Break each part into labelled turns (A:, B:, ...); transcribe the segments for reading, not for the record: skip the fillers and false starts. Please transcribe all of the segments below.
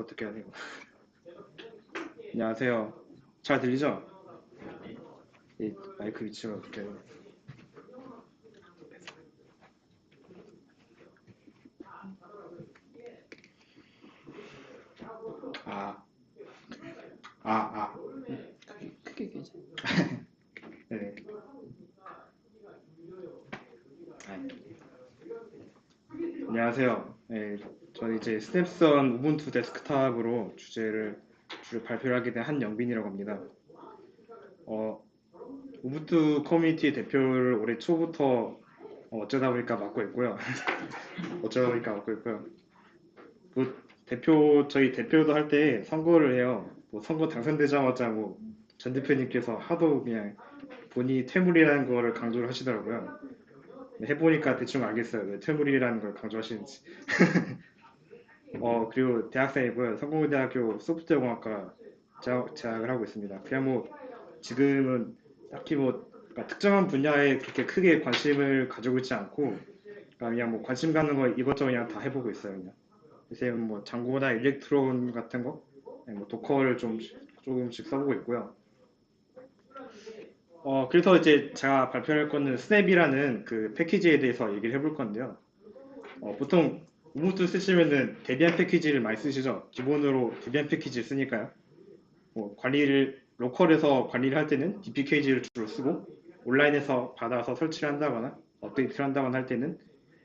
A: 마이크 어떻게 해야 돼요? 안녕하세요. 잘 들리죠? 이 마이크 위치가 어떻게 해요? 아, 아, 아.
B: 크게 괜찮아.
A: 네. 아, 안녕하세요. 네, 저는 이제 스냅선 우분투 데스크탑으로 주를 발표를 하게 된 한영빈이라고 합니다. 어, 우분투 커뮤니티 대표를 올해 초부터 어쩌다 보니까 맡고 있고요. 어쩌다 보니까 맡고 있고요. 뭐 저희 대표도 할 때 선거를 해요. 뭐 선거 당선되자마자 뭐 전 대표님께서 하도 그냥 본인이 퇴물이라는 거를 강조를 하시더라고요. 해보니까 대충 알겠어요. 왜 퇴물이라는 걸 강조하시는지. 그리고 대학생이고요. 성공대학교 소프트웨어공학과 재학을 하고 있습니다. 그냥 뭐 지금은 딱히 뭐 그러니까 특정한 분야에 그렇게 크게 관심을 가지고 있지 않고 그냥 뭐 관심 가는 거 이것저것 그냥 다 해보고 있어요. 그냥. 요새 뭐 장고나 일렉트론 같은 거, 뭐 도커를 좀 조금씩 써보고 있고요. 그래서 이제 제가 발표할 거는 스냅이라는 그 패키지에 대해서 얘기를 해볼 건데요. 보통 우분투 쓰시면은 데비안 패키지를 많이 쓰시죠? 기본으로 데비안 패키지 쓰니까요. 뭐 로컬에서 관리를 할 때는 dpkg를 주로 쓰고 온라인에서 받아서 설치를 한다거나 업데이트를 한다거나 할 때는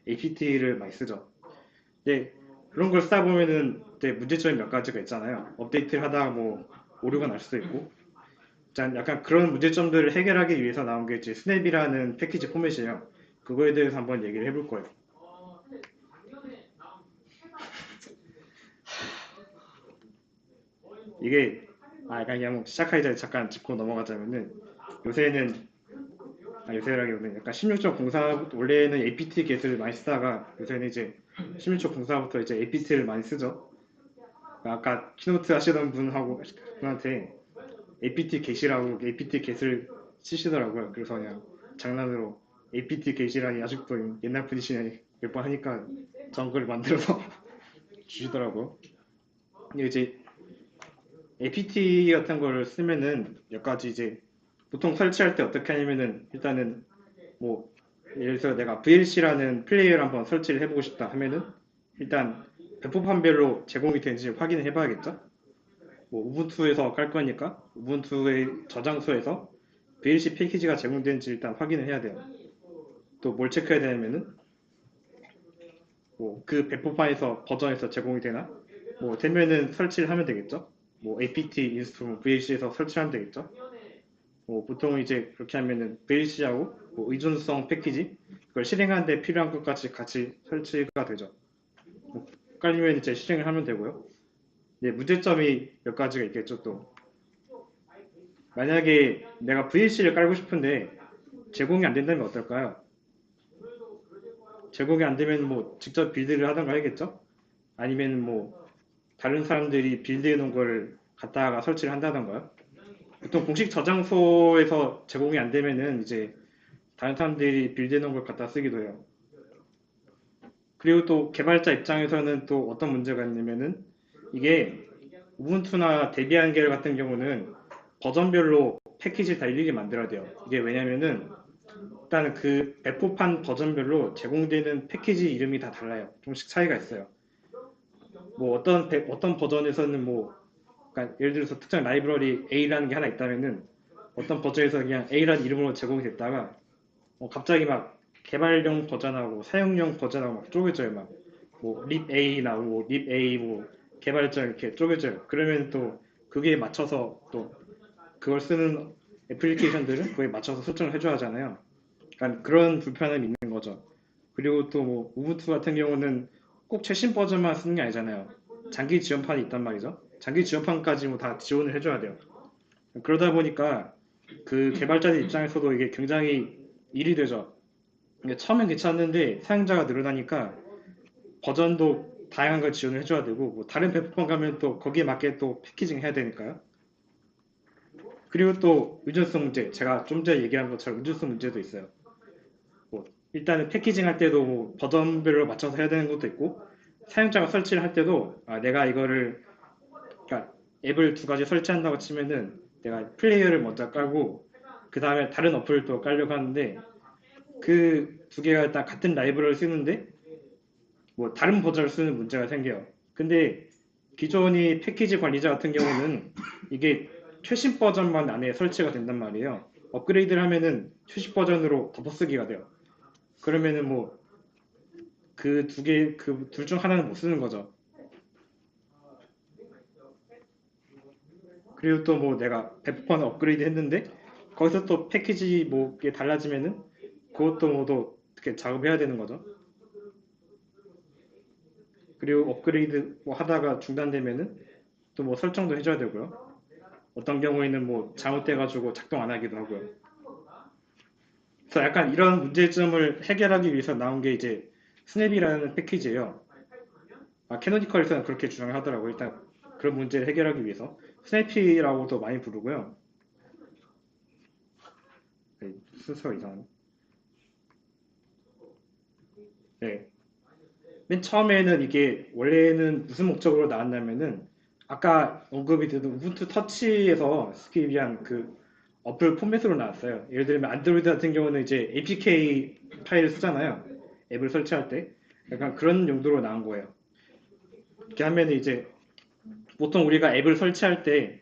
A: apt를 많이 쓰죠. 네, 그런 걸 쓰다 보면은 이제 문제점이 몇 가지가 있잖아요. 업데이트를 하다가 뭐 오류가 날 수도 있고. 약간 그런 문제점들을 해결하기 위해서 나온 게 이제 스냅이라는 패키지 포맷이에요. 그거에 대해서 한번 얘기를 해볼 거예요. 이게 그냥 시작하기 전에 잠깐 짚고 넘어가자면은 요새는 요새라기보다는 약간 16.04 원래는 apt get을 많이 쓰다가 요새는 이제 16.04부터 이제 apt를 많이 쓰죠. 아까 키노트 하시던 분한테 apt get이라고 apt get을 치시더라고요. 그래서 그냥 장난으로 apt get이라니 아직도 옛날 분이시네 몇 번 하니까 정글 만들어서 주시더라고요. 근데 이제 apt 같은 걸 쓰면은 몇 가지 이제 보통 설치할 때 어떻게 하냐면은 일단은 뭐 예를 들어서 내가 VLC라는 플레이어를 한번 설치를 해보고 싶다 하면은 일단 배포판별로 제공이 되는지 확인을 해봐야겠죠. 뭐 우분투에서 깔 거니까 우분투의 저장소에서 VLC 패키지가 제공되는지 일단 확인을 해야 돼요. 또 뭘 체크해야 되냐면은 뭐 그 배포판에서 버전에서 제공이 되나 뭐 되면은 설치를 하면 되겠죠. 뭐 apt 인스톨 VLC에서 설치하면 되겠죠. 뭐 보통 이제 그렇게 하면은 VLC하고 뭐 의존성 패키지 그걸 실행하는데 필요한 것까지 같이 설치가 되죠. 뭐 깔리면 이제 실행을 하면 되고요. 네, 문제점이 몇 가지가 있겠죠. 또 만약에 내가 VLC를 깔고 싶은데 제공이 안 된다면 어떨까요? 제공이 안 되면 뭐 직접 빌드를 하던가 해야겠죠? 아니면 뭐 다른 사람들이 빌드해 놓은 걸 갖다가 설치를 한다던가요? 보통 공식 저장소에서 제공이 안 되면은 이제 다른 사람들이 빌드해 놓은 걸 갖다 쓰기도 해요. 그리고 또 개발자 입장에서는 또 어떤 문제가 있냐면은 이게 우분투나 데비안 계열 같은 경우는 버전별로 패키지 다 일일이 만들어야 돼요. 이게 왜냐면은 일단 그 배포판 버전별로 제공되는 패키지 이름이 다 달라요. 조금씩 차이가 있어요. 뭐 어떤 버전에서는 뭐 그러니까 예를 들어서 특정 라이브러리 A라는 게 하나 있다면은 어떤 버전에서 그냥 A라는 이름으로 제공이 됐다가 갑자기 막 개발용 버전하고 사용용 버전하고 막 쪼개져요. 막 뭐 립 A 나오고 립 A 뭐 개발자 이렇게 쪼개져요. 그러면 또 그게 맞춰서 또 그걸 쓰는 애플리케이션들은 그거에 맞춰서 설정을 해줘야 하잖아요. 그러니까 그런 불편함이 있는 거죠. 그리고 또 뭐 우분투 같은 경우는 꼭 최신 버전만 쓰는 게 아니잖아요. 장기 지원판이 있단 말이죠. 장기 지원판까지 뭐 다 지원을 해줘야 돼요. 그러다 보니까 그 개발자들 입장에서도 이게 굉장히 일이 되죠. 이게 처음엔 괜찮은데 사용자가 늘어나니까 버전도 다양한 걸 지원을 해줘야 되고 뭐 다른 배포판 가면 또 거기에 맞게 또 패키징 해야 되니까요. 그리고 또 의존성 문제, 제가 좀 전에 얘기한 것처럼 의존성 문제도 있어요. 뭐 일단은 패키징 할 때도 뭐 버전별로 맞춰서 해야 되는 것도 있고 사용자가 설치를 할 때도 내가 이거를 앱을 두 가지 설치한다고 치면은 내가 플레이어를 먼저 깔고 그 다음에 다른 어플을 또 깔려고 하는데 그 두 개가 다 같은 라이브러리를 쓰는데 뭐 다른 버전을 쓰는 문제가 생겨요. 근데 기존의 패키지 관리자 같은 경우는 이게 최신 버전만 안에 설치가 된단 말이에요. 업그레이드를 하면은 최신 버전으로 덮어쓰기가 돼요. 그러면은 뭐 그 두 개, 그 둘 중 하나는 못 쓰는 거죠. 그리고 또 뭐 내가 배포판 업그레이드 했는데 거기서 또 패키지 뭐 게 달라지면은 그것도 뭐도 어떻게 작업해야 되는 거죠. 그리고 업그레이드 뭐 하다가 중단되면은 또 뭐 설정도 해줘야 되고요. 어떤 경우에는 뭐 잘못돼가지고 작동 안 하기도 하고요. 그래서 약간 이런 문제점을 해결하기 위해서 나온 게 이제 스냅이라는 패키지예요. 캐노니컬에서는 그렇게 주장을 하더라고요. 일단 그런 문제를 해결하기 위해서 스냅이라고도 많이 부르고요. 네, 순서가 이상하네. 네. 맨 처음에는 이게 원래는 무슨 목적으로 나왔냐면은 아까 언급이 드린 우분투 터치에서 쓰기 위한 그 어플 포맷으로 나왔어요. 예를 들면 안드로이드 같은 경우는 이제 APK 파일을 쓰잖아요. 앱을 설치할 때. 약간 그런 용도로 나온 거예요. 이렇게 하면 이제 보통 우리가 앱을 설치할 때,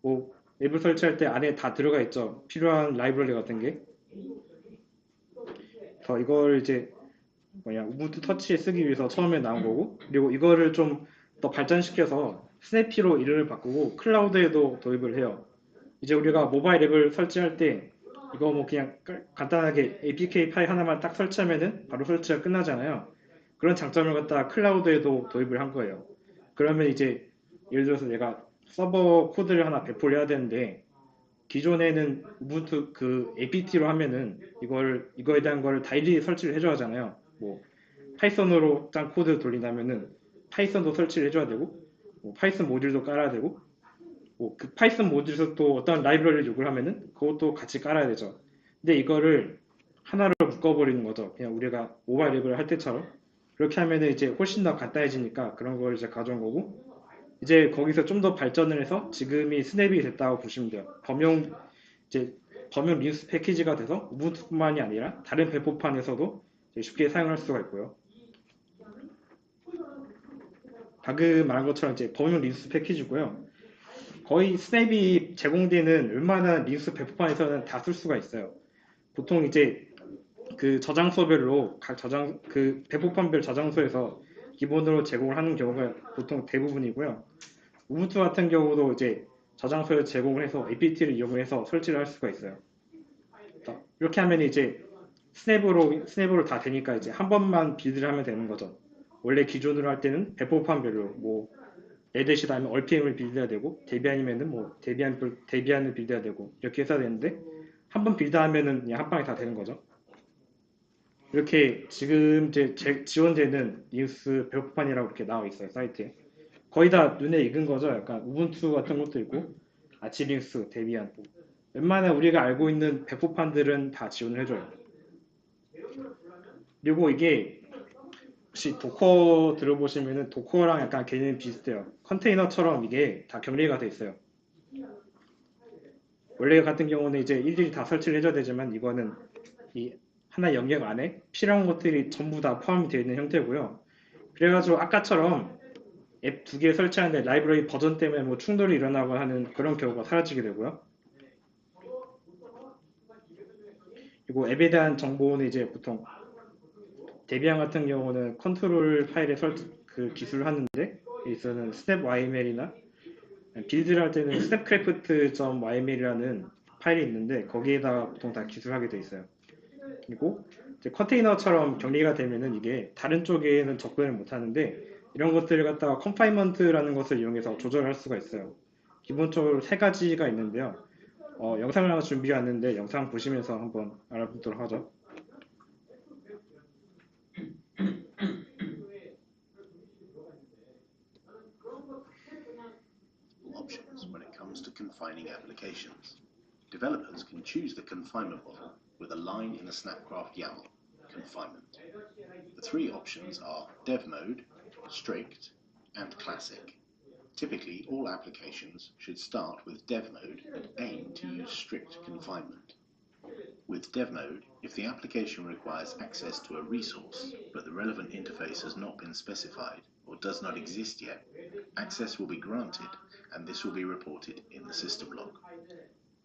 A: 뭐 앱을 설치할 때 안에 다 들어가 있죠. 필요한 라이브러리 같은 게. 그래서 이걸 이제 우분투 터치에 쓰기 위해서 처음에 나온 거고, 그리고 이거를 좀 더 발전시켜서 스냅피로 이름을 바꾸고 클라우드에도 도입을 해요. 이제 우리가 모바일 앱을 설치할 때 이거 뭐 그냥 간단하게 APK 파일 하나만 딱 설치하면은 바로 설치가 끝나잖아요. 그런 장점을 갖다가 클라우드에도 도입을 한 거예요. 그러면 이제 예를 들어서 내가 서버 코드를 하나 배포를 해야 되는데 기존에는 우분투 그 APT로 하면은 이거에 대한 거를 다 일일이 설치를 해줘야 하잖아요. 뭐 파이썬으로 짠 코드 돌린다면은 파이썬도 설치를 해줘야 되고 뭐 파이썬 모듈도 깔아야 되고 뭐그 파이썬 모듈에서 또 어떤 라이브러리를 요구를 하면은 그것도 같이 깔아야 되죠. 근데 이거를 하나로 묶어버리는 거죠. 그냥 우리가 모바일 앱을 할 때처럼 그렇게 하면은 이제 훨씬 더 간단해지니까 그런 걸 이제 가져온 거고 이제 거기서 좀 더 발전을 해서 지금이 스냅이 됐다고 보시면 돼요. 이제 범용 리눅스 패키지가 돼서 우분투뿐만이 아니라 다른 배포판에서도 쉽게 사용할 수가 있고요. 방금 말한 것처럼 이제 범용 리눅스 패키지고요. 거의 스냅이 제공되는 웬만한 리눅스 배포판에서는 다 쓸 수가 있어요. 보통 이제 그 저장소별로 각 그 배포판별 저장소에서 기본으로 제공을 하는 경우가 보통 대부분이고요. 우분투 같은 경우도 이제 저장소에 제공을 해서 APT를 이용해서 설치를 할 수가 있어요. 이렇게 하면 이제 스냅으로 다 되니까 이제 한 번만 빌드를 하면 되는 거죠. 원래 기존으로 할 때는 배포판별로 뭐 레드시 다음에 얼피엠을 빌드해야 되고 데비안이면은 뭐 데비안을 빌드해야 되고 이렇게 해서 되는데 한 번 빌드하면은 그냥 한 방에 다 되는 거죠. 이렇게 지금 이제 지원되는 리눅스 배포판이라고 이렇게 나와 있어요 사이트에. 거의 다 눈에 익은 거죠. 약간 우분투 같은 것도 있고 아치링스, 데비안 뭐 웬만한 우리가 알고 있는 배포판들은 다 지원을 해줘요. 그리고 이게 혹시 도커 들어보시면은 도커랑 약간 개념이 비슷해요. 컨테이너처럼 이게 다 격리가 돼 있어요. 원래 같은 경우는 이제 일일이 다 설치를 해줘야 되지만 이거는 이 하나 영역 안에 필요한 것들이 전부 다 포함이 되어 있는 형태고요. 그래가지고 아까처럼 앱 두 개 설치하는데 라이브러리 버전 때문에 뭐 충돌이 일어나고 하는 그런 경우가 사라지게 되고요. 그리고 앱에 대한 정보는 이제 보통 데비안 같은 경우는 컨트롤 파일에 그 기술을 하는데 여기서는 스냅 YML이나 빌드를 할 때는 snapcraft.yml이라는 파일이 있는데 거기에다가 보통 다 기술하게 돼 있어요. 그리고 이제 컨테이너처럼 격리가 되면은 이게 다른 쪽에는 접근을 못 하는데 이런 것들을 갖다가 컨파인먼트라는 것을 이용해서 조절할 수가 있어요. 기본적으로 세 가지가 있는데요. 영상을 하나 준비해 왔는데 영상 보시면서 한번 알아보도록 하죠.
C: Options when it comes to confining applications. Developers can choose the confinement model with a line in the Snapcraft YAML, confinement. The three options are Dev Mode, Strict, and Classic. Typically, all applications should start with dev mode and aim to use strict confinement. With dev mode, if the application requires access to a resource, but the relevant interface has not been specified or does not exist yet, access will be granted and this will be reported in the system log.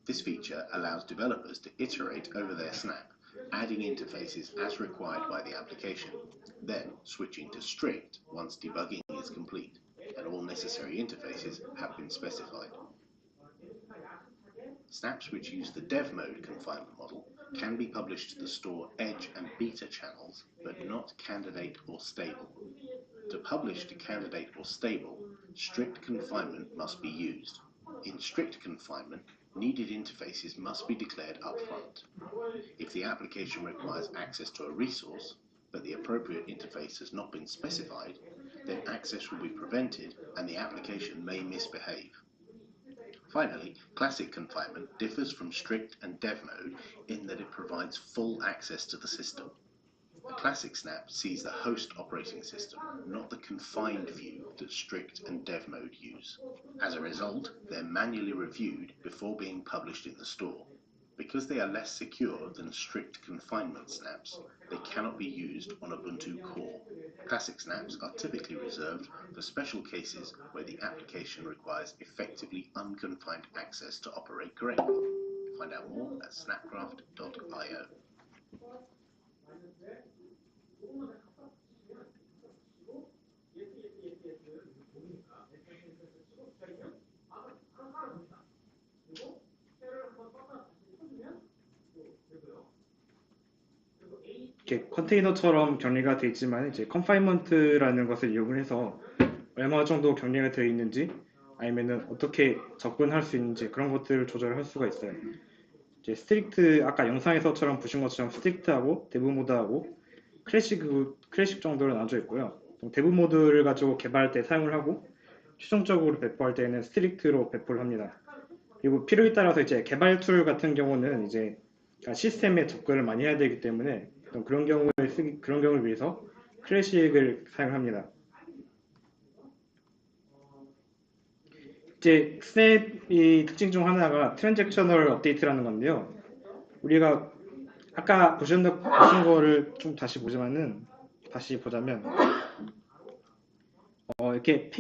C: This feature allows developers to iterate over their snap, adding interfaces as required by the application, then switching to strict once debugging is complete and all necessary interfaces have been specified. Snaps which use the dev mode confinement model can be published to the store edge and beta channels, but not candidate or stable. To publish to candidate or stable, strict confinement must be used. In strict confinement, needed interfaces must be declared upfront. If the application requires access to a resource, but the appropriate interface has not been specified, then access will be prevented and the application may misbehave. Finally, classic confinement differs from strict and dev mode in that it provides full access to the system. A classic snap sees the host operating system, not the confined view that strict and dev mode use. As a result, they're manually reviewed before being published in the store. Because they are less secure than strict confinement snaps, they cannot be used on Ubuntu Core. Classic snaps are typically reserved for special cases where the application requires effectively unconfined access to operate correctly. Find out more at snapcraft.io.
A: 이렇게 컨테이너처럼 격리가 되어 있지만 이제 컨파인먼트라는 것을 이용을 해서 얼마 정도 격리가 되어 있는지 아니면은 어떻게 접근할 수 있는지 그런 것들을 조절할 수가 있어요. 이제 스트릭트 아까 영상에서처럼 보신 것처럼 스트릭트하고 데브 모드하고 클래식 정도로 나눠져 있고요. 데브 모드를 가지고 개발할 때 사용을 하고 최종적으로 배포할 때는 스트릭트로 배포를 합니다. 그리고 필요에 따라서 이제 개발 툴 같은 경우는 이제 시스템에 접근을 많이 해야 되기 때문에 그런 경우를 위해서 클래식을 사용합니다. 이제 스냅의 특징 중 하나가 트랜잭셔널 업데이트라는 건데요. 우리가 아까 보신 거를 좀 다시 보자면 이렇게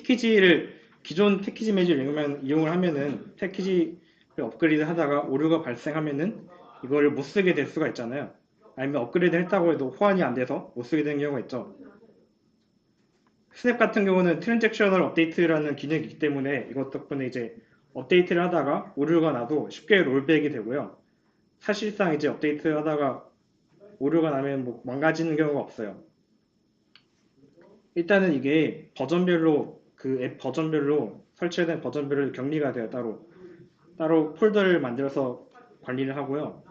A: 기존 패키지 매니저를 이용을 하면은 패키지를 업그레이드 하다가 오류가 발생하면은 이거를 못 쓰게 될 수가 있잖아요. 아니면 업그레이드 했다고 해도 호환이 안 돼서 못 쓰게 되는 경우가 있죠. 스냅 같은 경우는 트랜잭셔널 업데이트라는 기능이 있기 때문에 이것 덕분에 이제 업데이트를 하다가 오류가 나도 쉽게 롤백이 되고요. 사실상 이제 업데이트 하다가 오류가 나면 뭐 망가지는 경우가 없어요. 일단은 이게 버전별로 그 앱 버전별로 설치된 버전별로 격리가 돼요. 따로 폴더를 만들어서 관리를 하고요.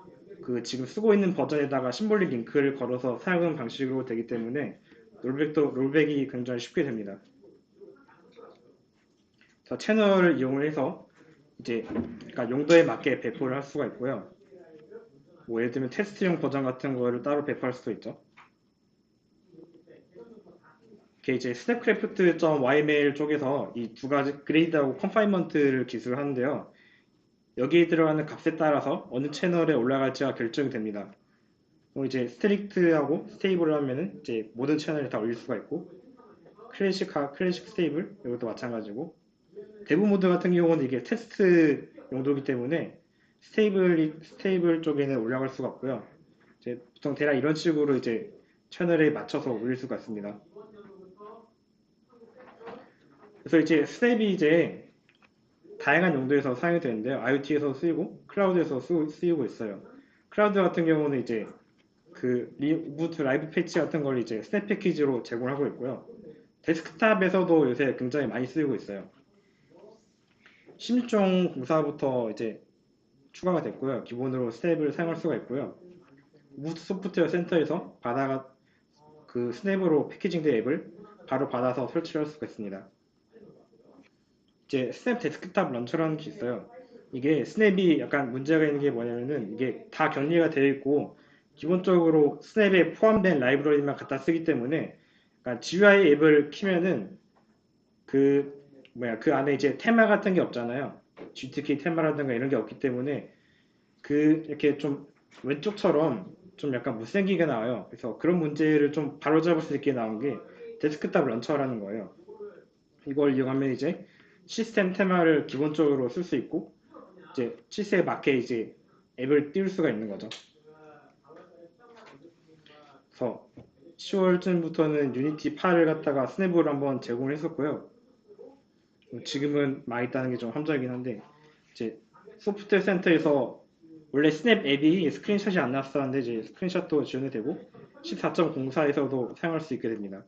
A: 그 지금 쓰고 있는 버전에다가 심볼릭 링크를 걸어서 사용하는 방식으로 되기 때문에 롤백이 굉장히 쉽게 됩니다. 채널을 이용을 해서 이제 그러니까 용도에 맞게 배포를 할 수가 있고요. 뭐 예를 들면 테스트용 버전 같은 거를 따로 배포할 수도 있죠. 이게 이제 snapcraft.yml 쪽에서 이 두 가지 그레이드하고 컨파인먼트를 기술을 하는데요. 여기에 들어가는 값에 따라서 어느 채널에 올라갈지가 결정이 됩니다. 이제 스트릭트하고 스테이블을 하면은 이제 모든 채널에 다 올릴 수가 있고 클래식 스테이블 이것도 마찬가지고 데브 모드 같은 경우는 이게 테스트 용도이기 때문에 스테이블 쪽에는 올라갈 수가 없고요. 이제 보통 대략 이런 식으로 이제 채널에 맞춰서 올릴 수가 있습니다. 그래서 이제 스냅이 이제 다양한 용도에서 사용이 되는데요. IoT에서 쓰이고 클라우드에서 쓰이고 있어요. 클라우드 같은 경우는 이제 그 우분투 라이브 패치 같은 걸 이제 스냅 패키지로 제공하고 있고요. 데스크탑에서도 요새 굉장히 많이 쓰이고 있어요. 16.04부터 이제 추가가 됐고요. 기본으로 스냅을 사용할 수가 있고요. 우분투 소프트웨어 센터에서 그 스냅으로 패키징된 앱을 바로 받아서 설치할 수가 있습니다. 이제 스냅 데스크탑 런처라는 게 있어요. 이게 스냅이 약간 문제가 있는 게 뭐냐면은 이게 다 격리가 되어 있고 기본적으로 스냅에 포함된 라이브러리만 갖다 쓰기 때문에 그러니까 GUI 앱을 키면은 그 그 안에 이제 테마 같은 게 없잖아요. GTK 테마라든가 이런 게 없기 때문에 그 이렇게 좀 왼쪽처럼 좀 약간 못생기게 나와요. 그래서 그런 문제를 좀 바로잡을 수 있게 나온 게 데스크탑 런처라는 거예요. 이걸 이용하면 이제 시스템 테마를 기본적으로 쓸 수 있고 이제 시세에 맞게 이제 앱을 띄울 수가 있는 거죠. 그래서 10월쯤부터는 유니티 8을 갖다가 스냅으로 한번 제공을 했었고요. 지금은 망했다는 게 좀 함정이긴 한데 이제 소프트웨어 센터에서 원래 스냅 앱이 스크린샷이 안 나왔었는데 이제 스크린샷도 지원이 되고 14.04에서도 사용할 수 있게 됩니다.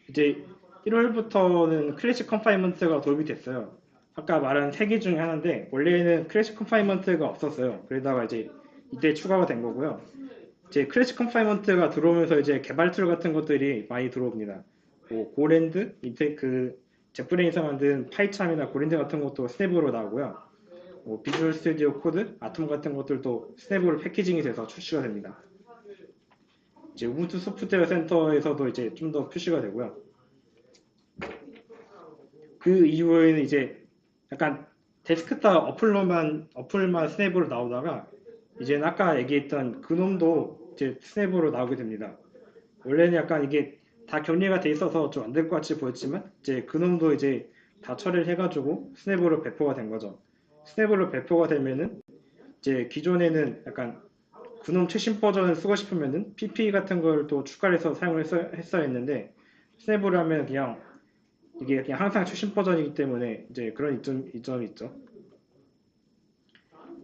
A: 이제 1월부터는 클래식 컨파인먼트가 도입이 됐어요. 아까 말한 3개 중에 하나인데 원래는 클래식 컨파인먼트가 없었어요. 그러다가 이제 이때 추가가 된 거고요. 이제 클래식 컨파인먼트가 들어오면서 이제 개발 툴 같은 것들이 많이 들어옵니다. 뭐 고랜드, 그 젯브레인에서 만든 파이참이나 고랜드 같은 것도 스냅으로 나오고요. 뭐 비주얼 스튜디오 코드, 아톰 같은 것들도 스냅으로 패키징이 돼서 출시가 됩니다. 이제 우분투 소프트웨어 센터에서도 이제 좀 더 표시가 되고요. 그 이후에는 이제 약간 데스크탑 어플만 스냅으로 나오다가 이제는 아까 얘기했던 그놈도 이제 스냅으로 나오게 됩니다. 원래는 약간 이게 다 격리가 돼 있어서 좀 안 될 것 같이 보였지만 이제 그놈도 이제 다 처리를 해가지고 스냅으로 배포가 된 거죠. 스냅으로 배포가 되면은 이제 기존에는 약간 그놈 최신 버전을 쓰고 싶으면은 PP 같은 걸 또 추가를 해서 사용을 했어야 했는데 스냅으로 하면 그냥 이게 그냥 항상 최신 버전이기 때문에 이제 그런 이점이 있죠.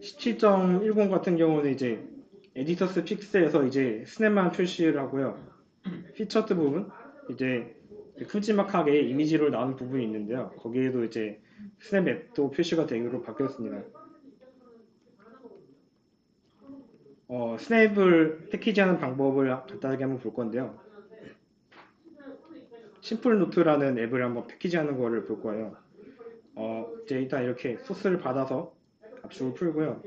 A: 17.10 같은 경우는 이제 에디터스 픽스에서 이제 스냅만 표시를 하고요. 피처드 부분 이제 큼지막하게 이미지로 나오는 부분이 있는데요. 거기에도 이제 스냅 앱도 표시가 되기로 바뀌었습니다. 스냅을 패키지하는 방법을 간단하게 한번 볼 건데요. 심플 노트라는 앱을 한번 패키지하는 거를 볼 거예요. 이제 일단 이렇게 소스를 받아서 압축을 풀고요.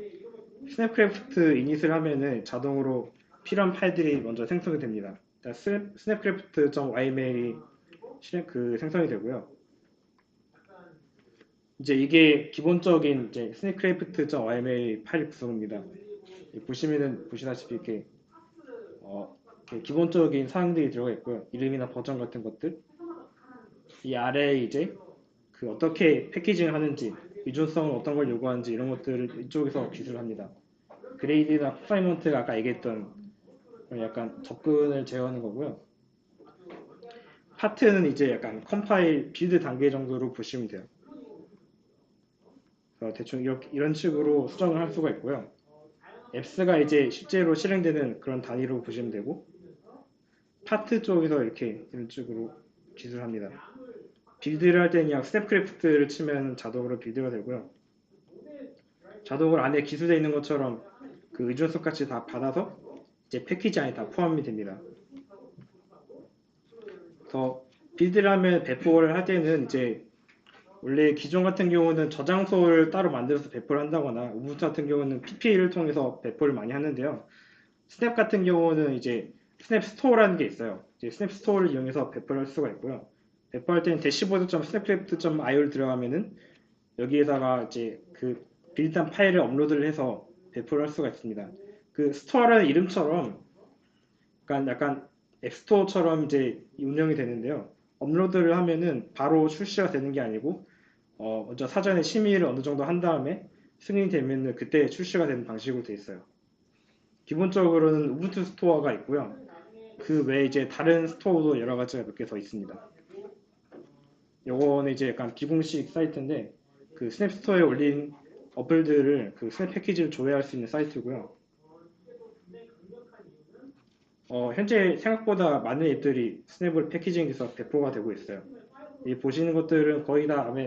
A: 스냅크래프트 이닛을 하면은 자동으로 필요한 파일들이 먼저 생성이 됩니다. 스냅크래프트.yml이 생성이 되고요. 이제 이게 기본적인 이제 스냅크래프트.yml 파일 구성입니다. 보시면은 보시다시피 이렇게 기본적인 사항들이 들어가 있고요. 이름이나 버전 같은 것들. 이 아래에 이제 그 어떻게 패키징을 하는지, 유존성은 어떤 걸 요구하는지 이런 것들을 이쪽에서 기술합니다. 그레이드나 컨파인먼트가 아까 얘기했던 약간 접근을 제어하는 거고요. 파트는 이제 약간 컴파일 빌드 단계 정도로 보시면 돼요. 그래서 대충 이런 식으로 수정을 할 수가 있고요. 앱스가 이제 실제로 실행되는 그런 단위로 보시면 되고 파트 쪽에서 이렇게 이런 식으로 기술합니다. 빌드를 할 때는 그냥 스냅크래프트를 치면 자동으로 빌드가 되고요. 자동으로 안에 기술되어 있는 것처럼 그 의존성 같이 다 받아서 이제 패키지 안에 다 포함이 됩니다. 그래서 빌드를 하면 배포를 할 때는 이제 원래 기존 같은 경우는 저장소를 따로 만들어서 배포를 한다거나 우분투 같은 경우는 PPA를 통해서 배포를 많이 하는데요. 스냅 같은 경우는 이제 스냅 스토어라는 게 있어요. 이제 스냅 스토어를 이용해서 배포를 할 수가 있고요. 배포할 때는 dashboard.snapcraft.io를 들어가면은 여기에다가 이제 그 빌드한 파일을 업로드를 해서 배포를 할 수가 있습니다. 그 스토어라는 이름처럼 약간 앱스토어처럼 이제 운영이 되는데요. 업로드를 하면은 바로 출시가 되는 게 아니고 먼저 사전에 심의를 어느 정도 한 다음에 승인이 되면은 그때 출시가 되는 방식으로 되어 있어요. 기본적으로는 우분투 스토어가 있고요. 그 외에 이제 다른 스토어도 여러 가지가 몇 개 더 있습니다. 요거는 이제 약간 비공식 사이트인데 그 스냅 스토어에 올린 어플들을 그 스냅 패키지를 조회할 수 있는 사이트고요. 현재 생각보다 많은 앱들이 스냅을 패키징해서 배포가 되고 있어요. 이 보시는 것들은 거의 다 아마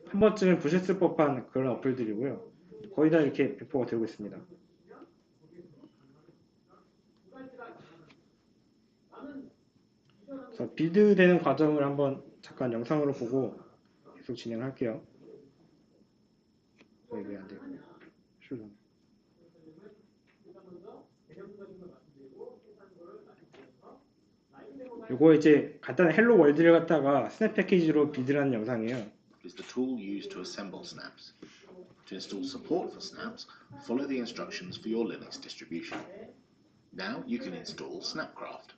A: 한 번쯤은 보셨을 법한 그런 어플들이고요. 거의 다 이렇게 배포가 되고 있습니다. 그래서 빌드되는 과정을 한번 잠깐 영상으로 보고 계속 진행할게요. 왜안 돼요? 슈 요거 이제 간단한 헬로 월드를 갖다가 스냅 패키지로 빌드하는 영상이에요.
C: is the tool used to assemble snaps. To install support for snaps, follow the instructions for your Linux distribution. Now you can install Snapcraft.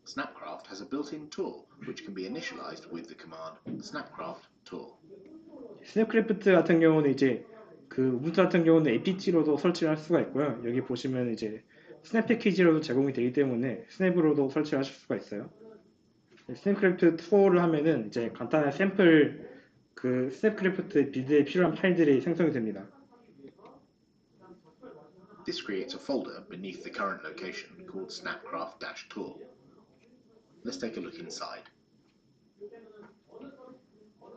C: Snapcraft has a built-in tool which can be initialized with the command snapcraft tool.
A: 스냅크래프트 같은 경우는 이제 그 우분투 같은 경우는 apt로도 설치를 할 수가 있고요. 여기 보시면 이제 스냅 패키지로도 제공이 되기 때문에 스냅으로도 설치를 하실 수가 있어요. 스냅크래프트 투어를 하면은 이제 간단한 샘플 그 스냅크래프트 빌드에 필요한 파일들이 생성이 됩니다.
C: This creates a folder beneath the current location called snapcraft-tool. Let's take a look inside.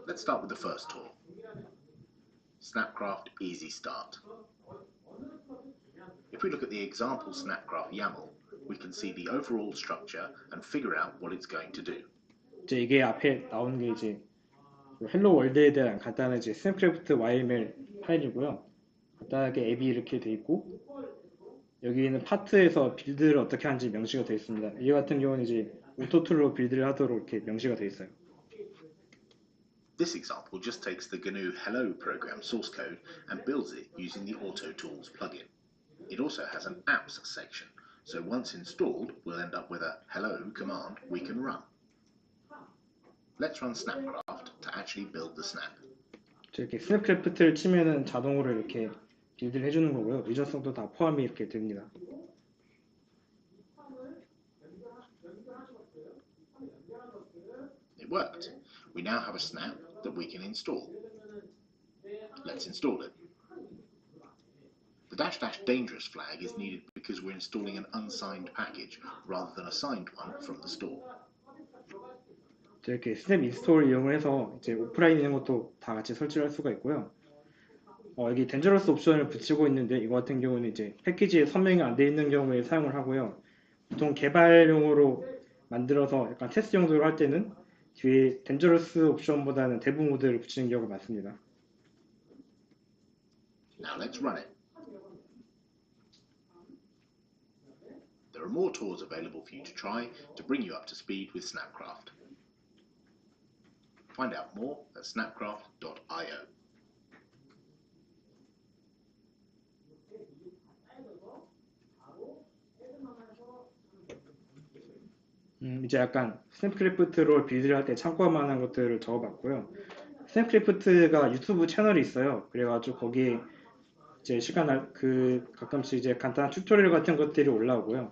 C: Let's start with the first tool, Snapcraft Easy Start. If we look at the example Snapcraft YAML, we can see the overall structure and figure out what it's going to do.
A: 이제 이게 앞에 나오는 게 이제 헬로 월드에 대한 간단한 이제 스냅크래프트 YML 파일이고요. 간단하게 앱이 이렇게 돼 있고 여기는 파트에서 빌드를 어떻게 하는지 명시가 되어 있습니다. 이 같은 경우는 이제 오토툴로 빌드를 하도록 이렇게 명시가 되어 있어요.
C: This example just takes the GNU Hello program source code and builds it using the AutoTools plugin. It also has an apps section, so once installed, we'll end up with a hello command we can run. Let's run Snapcraft to actually build the snap.
A: 이렇게 스냅크래프트를 치면은 자동으로 이렇게 빌드를 해주는 거고요. 유전성도 다 포함이 이렇게 됩니다.
C: It worked. We now have a snap that we can install. Let's install it. The -- dangerous flag is needed because we're installing an unsigned package rather than a signed one from the store.
A: 이렇게 스냅 인스톨을 이용해서 이제 오프라인 있는 것도 다 같이 설치를 할 수가 있고요. 여기 덴저러스 옵션을 붙이고 있는데 이거 같은 경우는 이제 패키지에 선명이 안 돼 있는 경우에 사용을 하고요. 보통 개발용으로 만들어서 약간 테스트 용도로 할 때는 뒤에 덴저러스 옵션보다는 대부 모드를 붙이는 경우가 많습니다.
C: Now let's run it. There are more tools available for you to try to bring you up to speed with Snapcraft. Find out more at snapcraft.io.
A: 이제 약간 스냅크래프트로 빌드를 할 때 참고할 만한 것들을 적어봤고요. 스냅크래프트가 유튜브 채널이 있어요. 그래가지고 거기에 이제 가끔씩 이제 간단한 튜토리얼 같은 것들이 올라오고요.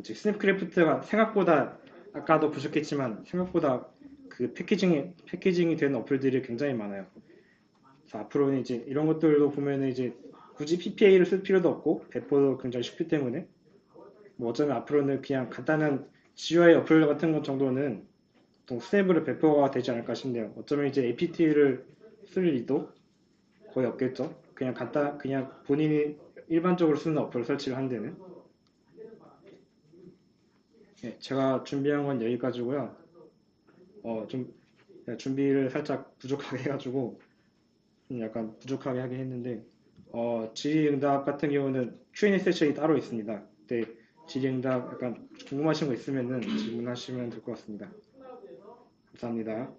A: 이제 스냅크래프트가 생각보다 아까도 보셨겠지만 생각보다 그 패키징이 된 어플들이 굉장히 많아요. 그래서 앞으로는 이제 이런 것들도 보면은 이제 굳이 PPA를 쓸 필요도 없고 배포도 굉장히 쉽기 때문에 뭐 어쩌면 앞으로는 그냥 간단한 GUI 어플 같은 것 정도는 보통 스냅으로 배포가 되지 않을까 싶네요. 어쩌면 이제 APT를 쓸 일도 거의 없겠죠. 그냥 본인이 일반적으로 쓰는 어플을 설치를 한 데는. 네, 제가 준비한 건 여기까지고요. 좀 준비를 살짝 부족하게 해가지고 약간 부족하게 하긴 했는데 질의응답 같은 경우는 Q&A 세션이 따로 있습니다. 그때 질의응답 약간 궁금하신 거 있으면은 질문하시면 될 것 같습니다. 감사합니다. 네?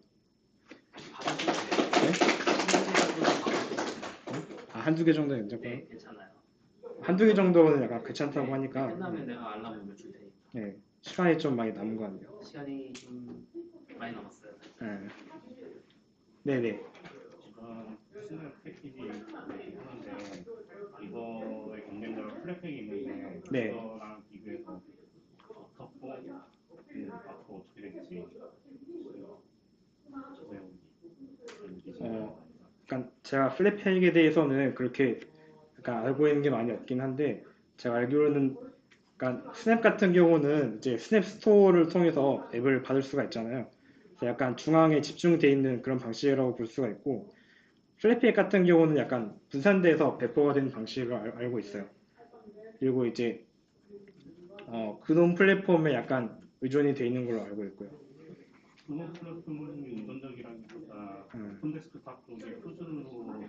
A: 한두 개 정도는 괜찮고요.
B: 네, 괜찮아요.
A: 한두 개 정도는 약간 괜찮다고 하니까
B: 끝나면 내가 알람 올려줄 테니까.
A: 네, 시간이 좀 많이 남은 것 같네요.
B: 시간이 좀 많이 남았어요.
A: 네. 네네.
D: 지금 스냅 패키지 하는데 이거의 경쟁자로 플랫팩이 있는데
A: 네.
D: 그거랑 비교해서 어떻고 앞으로 어떻게 될지
A: 약간 제가 플랫팩에 대해서는 그렇게 약간 알고 있는 게 많이 없긴 한데 제가 알기로는 약간 스냅 같은 경우는 이제 스냅 스토어를 통해서 앱을 받을 수가 있잖아요. 그래서 약간 중앙에 집중되어 있는 그런 방식이라고 볼 수가 있고 플랫팩 같은 경우는 약간 분산돼서 배포가 되는 방식을 알고 있어요. 그리고 이제 그놈 플랫폼에 약간 의존이 되어 있는 걸로 알고 있고요.
D: 그런 플랫폼은 유전적이라기보다 콘데스크탑 쪽에 표준으로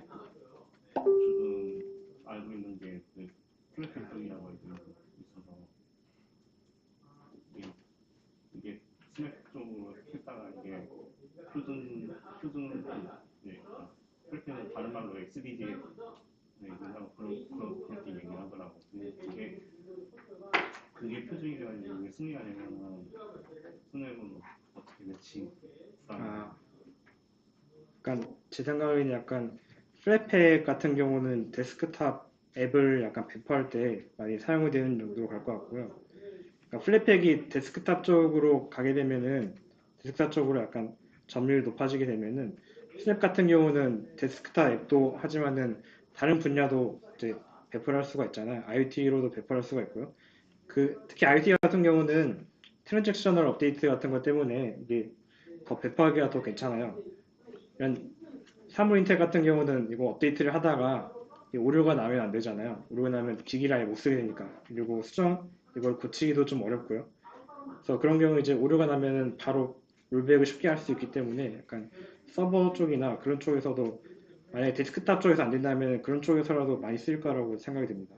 D: 지금 알고 있는 게그 플랫폼 쪽이라고 알고 있어서 이게 스냅 쪽으로 했다가 이게 표준 네, 플랫폼은 다른 말로 XDD에 네, 그래서 그렇게 얘기를 하더라고. 근데 그게 표준이 돼가지고 이게 승리가 되면은 스냅은 어떻게 될지 불안해.
A: 아, 약간 제 생각에는 약간 플랫팩 같은 경우는 데스크탑 앱을 약간 배포할 때 많이 사용이 되는 정도로 갈 것 같고요. 그러니까 플랫팩이 데스크탑 쪽으로 가게 되면은 데스크탑 쪽으로 약간 점유율이 높아지게 되면은 스냅 같은 경우는 데스크탑 앱도 하지만은 다른 분야도 이제 배포를 할 수가 있잖아요. IoT로도 배포할 수가 있고요. 특히 IoT 같은 경우는 트랜잭셔널 업데이트 같은 것 때문에 이게 더 배포하기가 더 괜찮아요. 이런 사물 인텔 같은 경우는 이거 업데이트를 하다가 오류가 나면 안 되잖아요. 오류가 나면 기기를 아예 못 쓰게 되니까. 그리고 이걸 고치기도 좀 어렵고요. 그래서 그런 경우 이제 오류가 나면은 바로 롤백을 쉽게 할 수 있기 때문에 약간 서버 쪽이나 그런 쪽에서도 만약에 데스크탑 쪽에서 안 된다면 그런 쪽에서라도 많이 쓰일 거라고 생각이 듭니다.